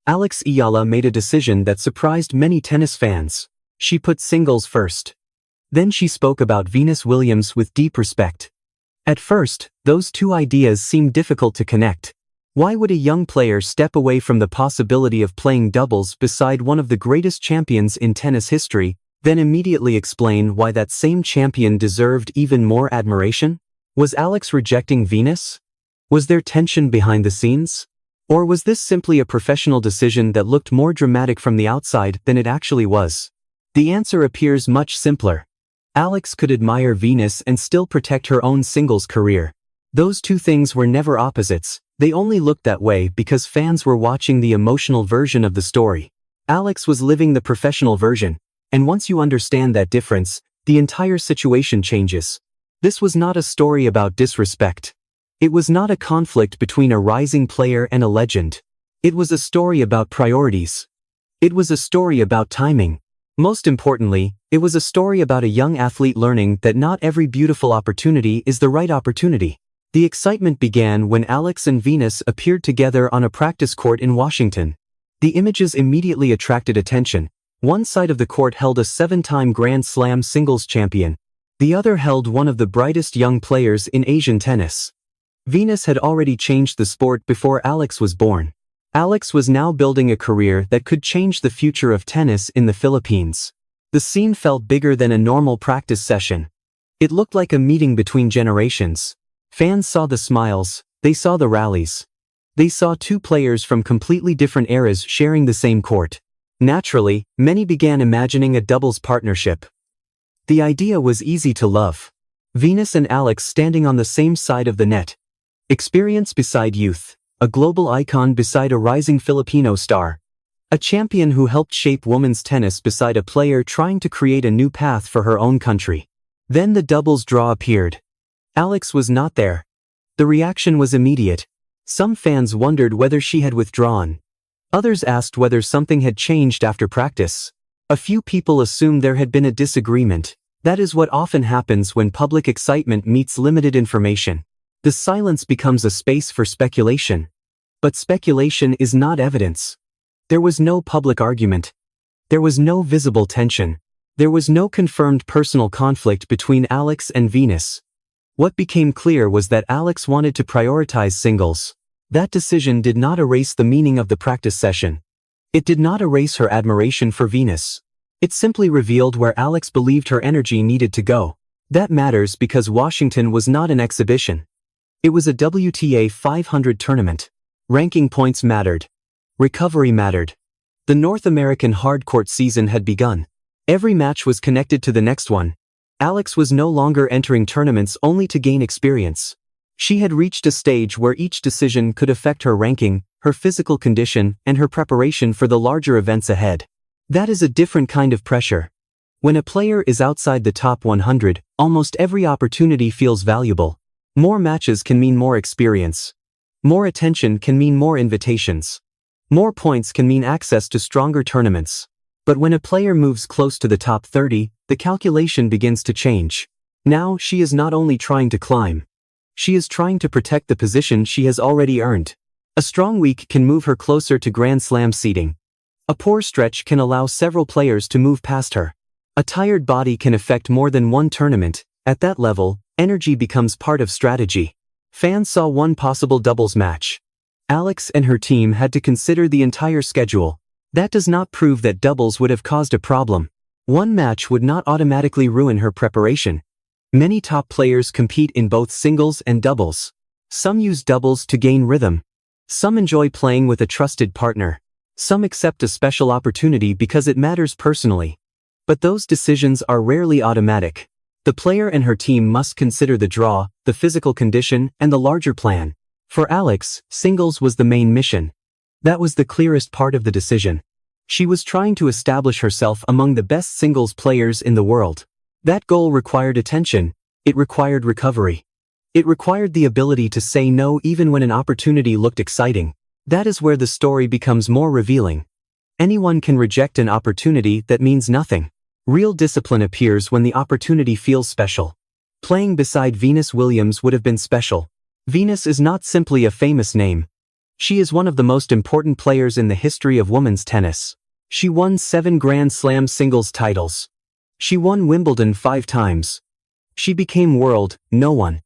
Alex Eala made a decision that surprised many tennis fans. She put singles first. Then she spoke about Venus Williams with deep respect. At first, those two ideas seemed difficult to connect. Why would a young player step away from the possibility of playing doubles beside one of the greatest champions in tennis history, then immediately explain why that same champion deserved even more admiration? Was Alex rejecting Venus? Was there tension behind the scenes? Or was this simply a professional decision that looked more dramatic from the outside than it actually was? The answer appears much simpler. Alex could admire Venus and still protect her own singles career. Those two things were never opposites, they only looked that way because fans were watching the emotional version of the story. Alex was living the professional version, and once you understand that difference, the entire situation changes. This was not a story about disrespect. It was not a conflict between a rising player and a legend. It was a story about priorities. It was a story about timing. Most importantly, it was a story about a young athlete learning that not every beautiful opportunity is the right opportunity. The excitement began when Alex and Venus appeared together on a practice court in Washington. The images immediately attracted attention. One side of the court held a 7-time Grand Slam singles champion. The other held one of the brightest young players in Asian tennis. Venus had already changed the sport before Alex was born. Alex was now building a career that could change the future of tennis in the Philippines. The scene felt bigger than a normal practice session. It looked like a meeting between generations. Fans saw the smiles, they saw the rallies. They saw two players from completely different eras sharing the same court. Naturally, many began imagining a doubles partnership. The idea was easy to love. Venus and Alex standing on the same side of the net. Experience beside youth, a global icon beside a rising Filipino star. A champion who helped shape women's tennis beside a player trying to create a new path for her own country. Then the doubles draw appeared. Alex was not there. The reaction was immediate. Some fans wondered whether she had withdrawn. Others asked whether something had changed after practice. A few people assumed there had been a disagreement. That is what often happens when public excitement meets limited information. The silence becomes a space for speculation. But speculation is not evidence. There was no public argument. There was no visible tension. There was no confirmed personal conflict between Alex and Venus. What became clear was that Alex wanted to prioritize singles. That decision did not erase the meaning of the practice session. It did not erase her admiration for Venus. It simply revealed where Alex believed her energy needed to go. That matters because Washington was not an exhibition. It was a WTA 500 tournament. Ranking points mattered. Recovery mattered. The North American hardcourt season had begun. Every match was connected to the next one. Alex was no longer entering tournaments only to gain experience. She had reached a stage where each decision could affect her ranking, her physical condition, and her preparation for the larger events ahead. That is a different kind of pressure. When a player is outside the top 100, almost every opportunity feels valuable. More matches can mean more experience. More attention can mean more invitations. More points can mean access to stronger tournaments. But when a player moves close to the top 30, the calculation begins to change. Now she is not only trying to climb. She is trying to protect the position she has already earned. A strong week can move her closer to Grand Slam seeding. A poor stretch can allow several players to move past her. A tired body can affect more than one tournament. At that level, energy becomes part of strategy. Fans saw one possible doubles match. Alex and her team had to consider the entire schedule. That does not prove that doubles would have caused a problem. One match would not automatically ruin her preparation. Many top players compete in both singles and doubles. Some use doubles to gain rhythm. Some enjoy playing with a trusted partner. Some accept a special opportunity because it matters personally. But those decisions are rarely automatic. The player and her team must consider the draw, the physical condition, and the larger plan. For Alex, singles was the main mission. That was the clearest part of the decision. She was trying to establish herself among the best singles players in the world. That goal required attention. It required recovery. It required the ability to say no even when an opportunity looked exciting. That is where the story becomes more revealing. Anyone can reject an opportunity that means nothing. Real discipline appears when the opportunity feels special. Playing beside Venus Williams would have been special. Venus is not simply a famous name. She is one of the most important players in the history of women's tennis. She won 7 Grand Slam singles titles. She won Wimbledon 5 times. She became world no one.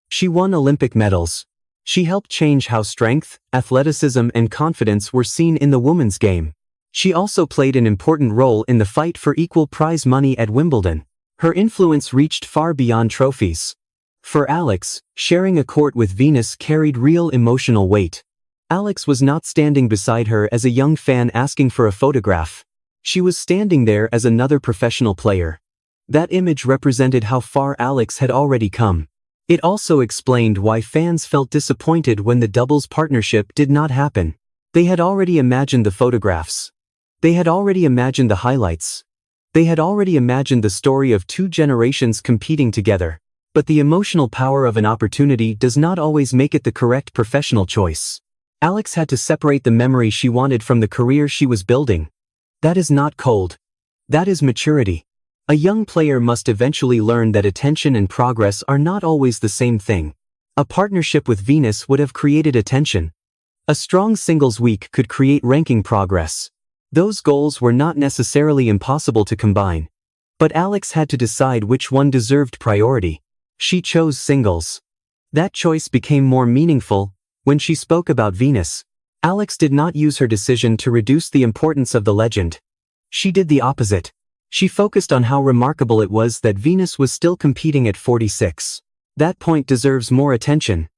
She won Olympic medals. She helped change how strength, athleticism and confidence were seen in the women's game. She also played an important role in the fight for equal prize money at Wimbledon. Her influence reached far beyond trophies. For Alex, sharing a court with Venus carried real emotional weight. Alex was not standing beside her as a young fan asking for a photograph. She was standing there as another professional player. That image represented how far Alex had already come. It also explained why fans felt disappointed when the doubles partnership did not happen. They had already imagined the photographs. They had already imagined the highlights. They had already imagined the story of 2 generations competing together. But the emotional power of an opportunity does not always make it the correct professional choice. Alex had to separate the memory she wanted from the career she was building. That is not cold. That is maturity. A young player must eventually learn that attention and progress are not always the same thing. A partnership with Venus would have created attention. A strong singles week could create ranking progress. Those goals were not necessarily impossible to combine. But Alex had to decide which one deserved priority. She chose singles. That choice became more meaningful. When she spoke about Venus, Alex did not use her decision to reduce the importance of the legend. She did the opposite. She focused on how remarkable it was that Venus was still competing at 46. That point deserves more attention.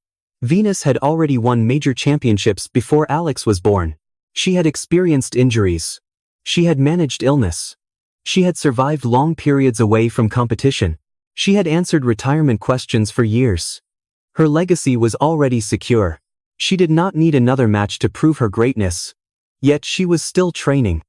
Venus had already won major championships before Alex was born. She had experienced injuries. She had managed illness. She had survived long periods away from competition. She had answered retirement questions for years. Her legacy was already secure. She did not need another match to prove her greatness. Yet she was still training.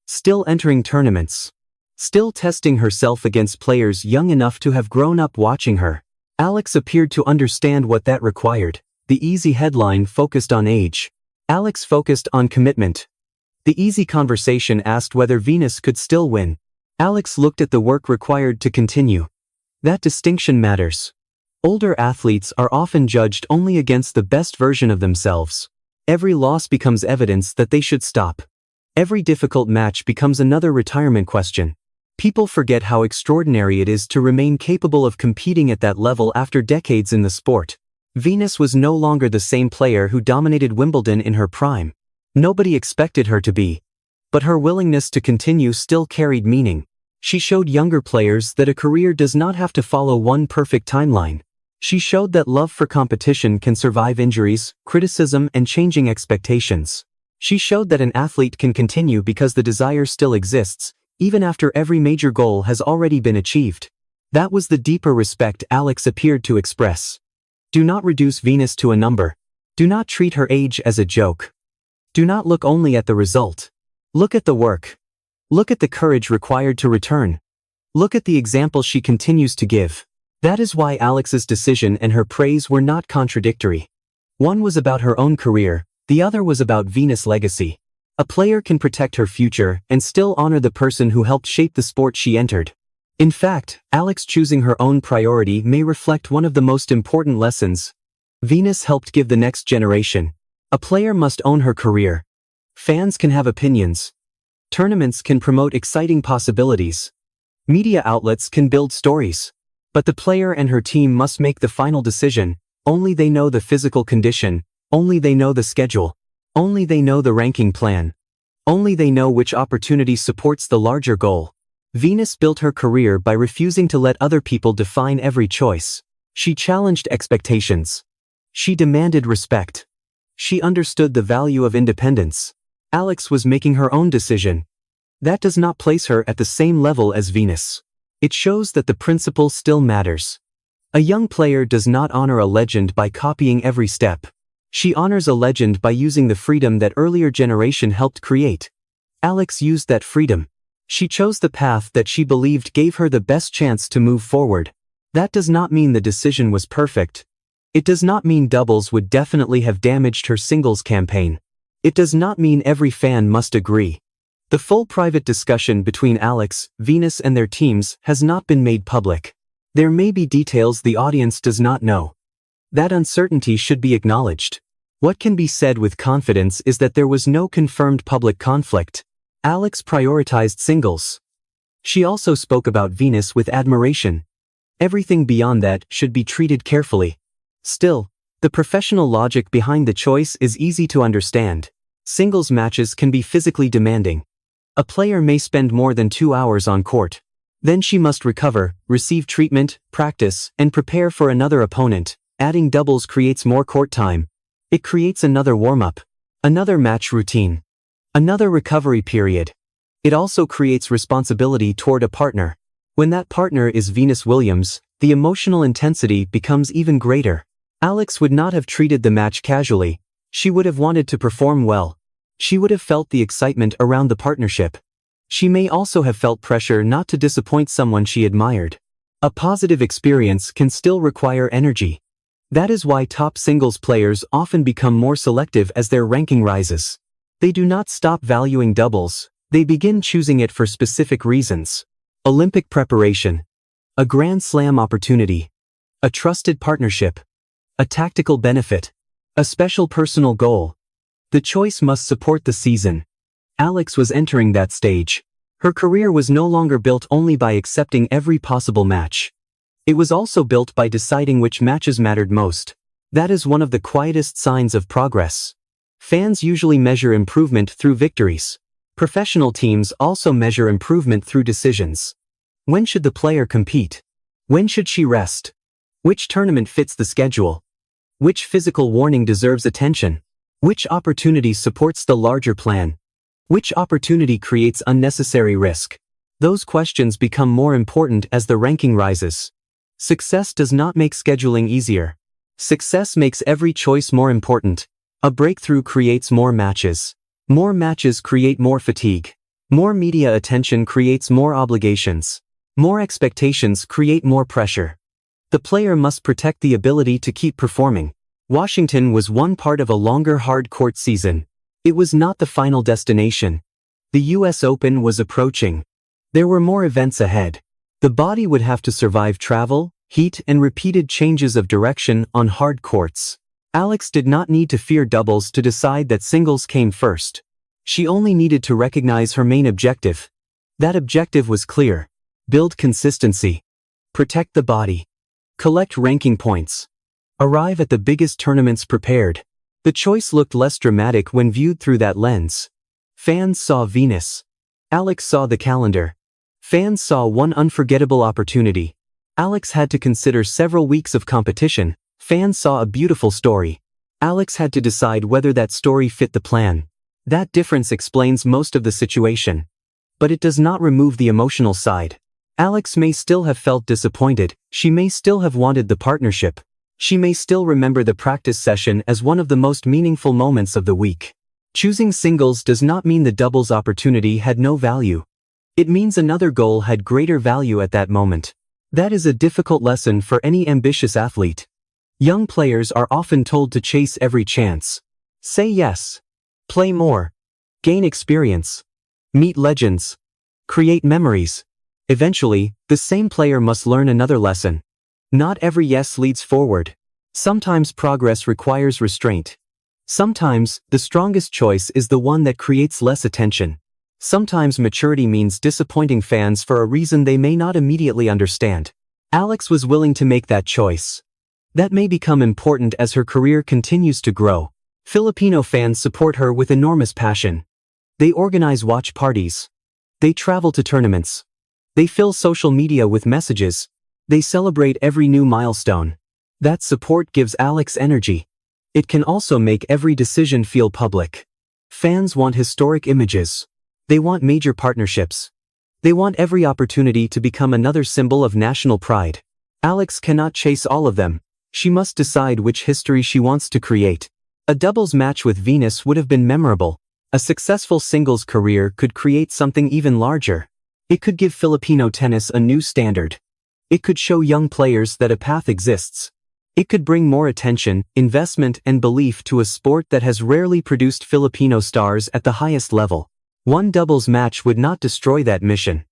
Still entering tournaments. Still testing herself against players young enough to have grown up watching her. Alex appeared to understand what that required. The easy headline focused on age. Alex focused on commitment. The easy conversation asked whether Venus could still win. Alex looked at the work required to continue. That distinction matters. Older athletes are often judged only against the best version of themselves. Every loss becomes evidence that they should stop. Every difficult match becomes another retirement question. People forget how extraordinary it is to remain capable of competing at that level after decades in the sport. Venus was no longer the same player who dominated Wimbledon in her prime. Nobody expected her to be. But her willingness to continue still carried meaning. She showed younger players that a career does not have to follow one perfect timeline. She showed that love for competition can survive injuries, criticism, and changing expectations. She showed that an athlete can continue because the desire still exists, even after every major goal has already been achieved. That was the deeper respect Alex appeared to express. Do not reduce Venus to a number. Do not treat her age as a joke. Do not look only at the result. Look at the work. Look at the courage required to return. Look at the example she continues to give. That is why Alex's decision and her praise were not contradictory. One was about her own career, the other was about Venus' legacy. A player can protect her future and still honor the person who helped shape the sport she entered. In fact, Alex choosing her own priority may reflect one of the most important lessons. Venus helped give the next generation. A player must own her career. Fans can have opinions. Tournaments can promote exciting possibilities. Media outlets can build stories. But the player and her team must make the final decision. Only they know the physical condition. Only they know the schedule. Only they know the ranking plan. Only they know which opportunity supports the larger goal. Venus built her career by refusing to let other people define every choice. She challenged expectations. She demanded respect. She understood the value of independence. Alex was making her own decision. That does not place her at the same level as Venus. It shows that the principle still matters. A young player does not honor a legend by copying every step. She honors a legend by using the freedom that earlier generation helped create. Alex used that freedom. She chose the path that she believed gave her the best chance to move forward. That does not mean the decision was perfect. It does not mean doubles would definitely have damaged her singles campaign. It does not mean every fan must agree. The full private discussion between Alex, Venus and their teams has not been made public. There may be details the audience does not know. That uncertainty should be acknowledged. What can be said with confidence is that there was no confirmed public conflict. Alex prioritized singles. She also spoke about Venus with admiration. Everything beyond that should be treated carefully. Still, the professional logic behind the choice is easy to understand. Singles matches can be physically demanding. A player may spend more than 2 hours on court. Then she must recover, receive treatment, practice, and prepare for another opponent. Adding doubles creates more court time. It creates another warm-up, another match routine, another recovery period. It also creates responsibility toward a partner. When that partner is Venus Williams, the emotional intensity becomes even greater. Alex would not have treated the match casually. She would have wanted to perform well. She would have felt the excitement around the partnership. She may also have felt pressure not to disappoint someone she admired. A positive experience can still require energy. That is why top singles players often become more selective as their ranking rises. They do not stop valuing doubles, they begin choosing it for specific reasons. Olympic preparation. A Grand Slam opportunity. A trusted partnership. A tactical benefit. A special personal goal. The choice must support the season. Alex was entering that stage. Her career was no longer built only by accepting every possible match. It was also built by deciding which matches mattered most. That is one of the quietest signs of progress. Fans usually measure improvement through victories. Professional teams also measure improvement through decisions. When should the player compete? When should she rest? Which tournament fits the schedule? Which physical warning deserves attention? Which opportunity supports the larger plan? Which opportunity creates unnecessary risk? Those questions become more important as the ranking rises. Success does not make scheduling easier. Success makes every choice more important. A breakthrough creates more matches. More matches create more fatigue. More media attention creates more obligations. More expectations create more pressure. The player must protect the ability to keep performing. Washington was one part of a longer hard court season. It was not the final destination. The US Open was approaching. There were more events ahead. The body would have to survive travel, heat, and repeated changes of direction on hard courts. Alex did not need to fear doubles to decide that singles came first. She only needed to recognize her main objective. That objective was clear. Build consistency. Protect the body. Collect ranking points. Arrive at the biggest tournaments prepared. The choice looked less dramatic when viewed through that lens. Fans saw Venus. Alex saw the calendar. Fans saw one unforgettable opportunity. Alex had to consider several weeks of competition. Fans saw a beautiful story. Alex had to decide whether that story fit the plan. That difference explains most of the situation. But it does not remove the emotional side. Alex may still have felt disappointed. She may still have wanted the partnership. She may still remember the practice session as one of the most meaningful moments of the week. Choosing singles does not mean the doubles opportunity had no value. It means another goal had greater value at that moment. That is a difficult lesson for any ambitious athlete. Young players are often told to chase every chance. Say yes. Play more. Gain experience. Meet legends. Create memories. Eventually, the same player must learn another lesson. Not every yes leads forward. Sometimes progress requires restraint. Sometimes, the strongest choice is the one that creates less attention. Sometimes maturity means disappointing fans for a reason they may not immediately understand. Alex was willing to make that choice. That may become important as her career continues to grow. Filipino fans support her with enormous passion. They organize watch parties. They travel to tournaments. They fill social media with messages. They celebrate every new milestone. That support gives Alex energy. It can also make every decision feel public. Fans want historic images. They want major partnerships. They want every opportunity to become another symbol of national pride. Alex cannot chase all of them. She must decide which history she wants to create. A doubles match with Venus would have been memorable. A successful singles career could create something even larger. It could give Filipino tennis a new standard. It could show young players that a path exists. It could bring more attention, investment, and belief to a sport that has rarely produced Filipino stars at the highest level. One doubles match would not destroy that mission.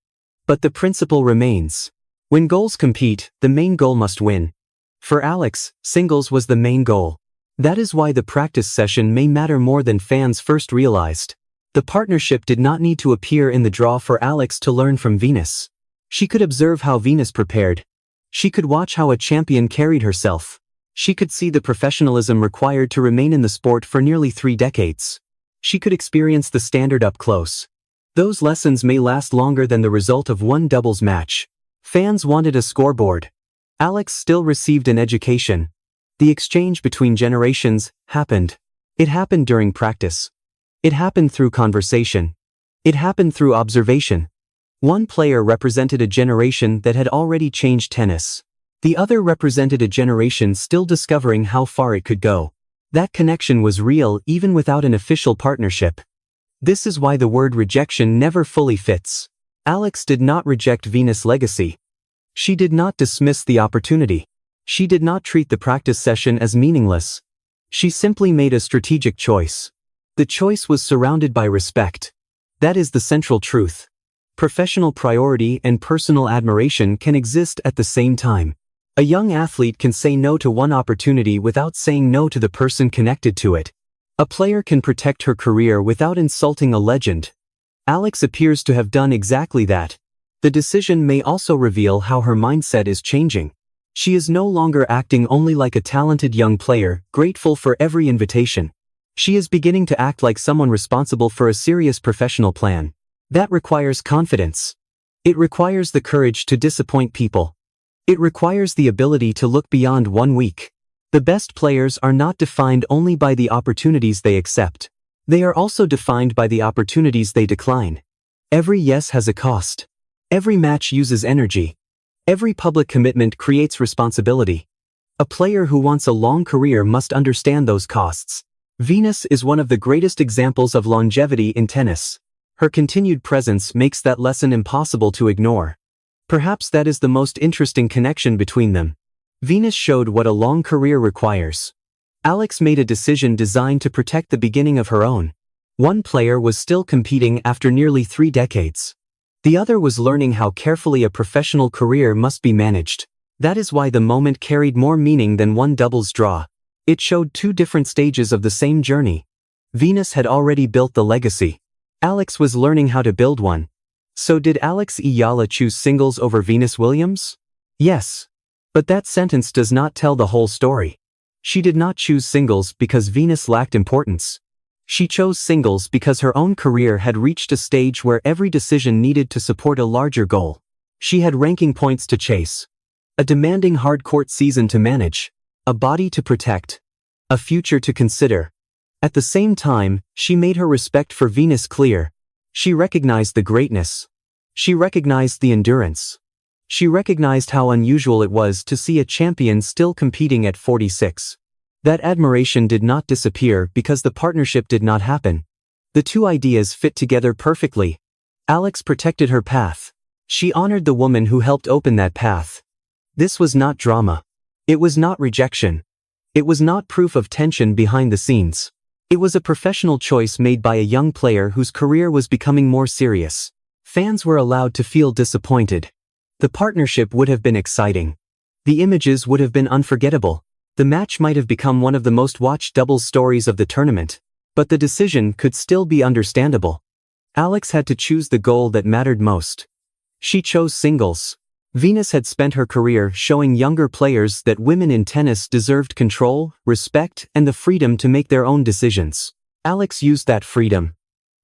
But the principle remains. When goals compete, the main goal must win. For Alex, singles was the main goal. That is why the practice session may matter more than fans first realized. The partnership did not need to appear in the draw for Alex to learn from Venus. She could observe how Venus prepared. She could watch how a champion carried herself. She could see the professionalism required to remain in the sport for nearly 3 decades. She could experience the standard up close. Those lessons may last longer than the result of one doubles match. Fans wanted a scoreboard. Alex still received an education. The exchange between generations happened. It happened during practice. It happened through conversation. It happened through observation. One player represented a generation that had already changed tennis. The other represented a generation still discovering how far it could go. That connection was real even without an official partnership. This is why the word rejection never fully fits. Alex did not reject Venus' legacy. She did not dismiss the opportunity. She did not treat the practice session as meaningless. She simply made a strategic choice. The choice was surrounded by respect. That is the central truth. Professional priority and personal admiration can exist at the same time. A young athlete can say no to one opportunity without saying no to the person connected to it. A player can protect her career without insulting a legend. Alex appears to have done exactly that. The decision may also reveal how her mindset is changing. She is no longer acting only like a talented young player, grateful for every invitation. She is beginning to act like someone responsible for a serious professional plan. That requires confidence. It requires the courage to disappoint people. It requires the ability to look beyond 1 week. The best players are not defined only by the opportunities they accept. They are also defined by the opportunities they decline. Every yes has a cost. Every match uses energy. Every public commitment creates responsibility. A player who wants a long career must understand those costs. Venus is one of the greatest examples of longevity in tennis. Her continued presence makes that lesson impossible to ignore. Perhaps that is the most interesting connection between them. Venus showed what a long career requires. Alex made a decision designed to protect the beginning of her own. One player was still competing after nearly 3 decades. The other was learning how carefully a professional career must be managed. That is why the moment carried more meaning than one doubles draw. It showed 2 different stages of the same journey. Venus had already built the legacy. Alex was learning how to build one. So did Alex Eala choose singles over Venus Williams? Yes. But that sentence does not tell the whole story. She did not choose singles because Venus lacked importance. She chose singles because her own career had reached a stage where every decision needed to support a larger goal. She had ranking points to chase. A demanding hard-court season to manage. A body to protect. A future to consider. At the same time, she made her respect for Venus clear. She recognized the greatness. She recognized the endurance. She recognized how unusual it was to see a champion still competing at 46. That admiration did not disappear because the partnership did not happen. The 2 ideas fit together perfectly. Alex protected her path. She honored the woman who helped open that path. This was not drama. It was not rejection. It was not proof of tension behind the scenes. It was a professional choice made by a young player whose career was becoming more serious. Fans were allowed to feel disappointed. The partnership would have been exciting. The images would have been unforgettable. The match might have become one of the most watched doubles stories of the tournament. But the decision could still be understandable. Alex had to choose the goal that mattered most. She chose singles. Venus had spent her career showing younger players that women in tennis deserved control, respect, and the freedom to make their own decisions. Alex used that freedom.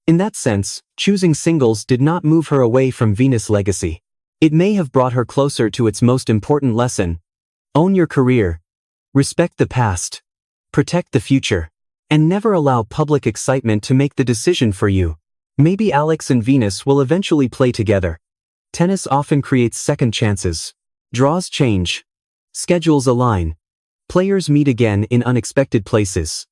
In that sense, choosing singles did not move her away from Venus' legacy. It may have brought her closer to its most important lesson. Own your career. Respect the past. Protect the future. And never allow public excitement to make the decision for you. Maybe Alex and Venus will eventually play together. Tennis often creates second chances. Draws change. Schedules align. Players meet again in unexpected places.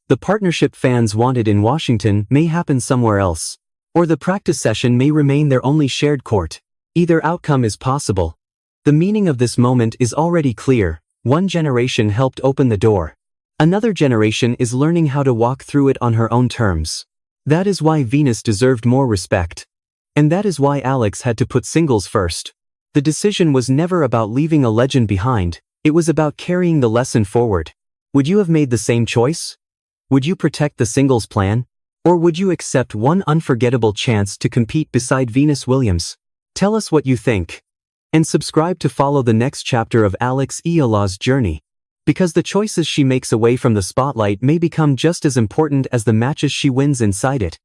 The partnership fans wanted in Washington may happen somewhere else. Or the practice session may remain their only shared court. Either outcome is possible. The meaning of this moment is already clear. One generation helped open the door. Another generation is learning how to walk through it on her own terms. That is why Venus deserved more respect. And that is why Alex had to put singles first. The decision was never about leaving a legend behind, it was about carrying the lesson forward. Would you have made the same choice? Would you protect the singles plan? Or would you accept one unforgettable chance to compete beside Venus Williams? Tell us what you think. And subscribe to follow the next chapter of Alex Eala's journey. Because the choices she makes away from the spotlight may become just as important as the matches she wins inside it.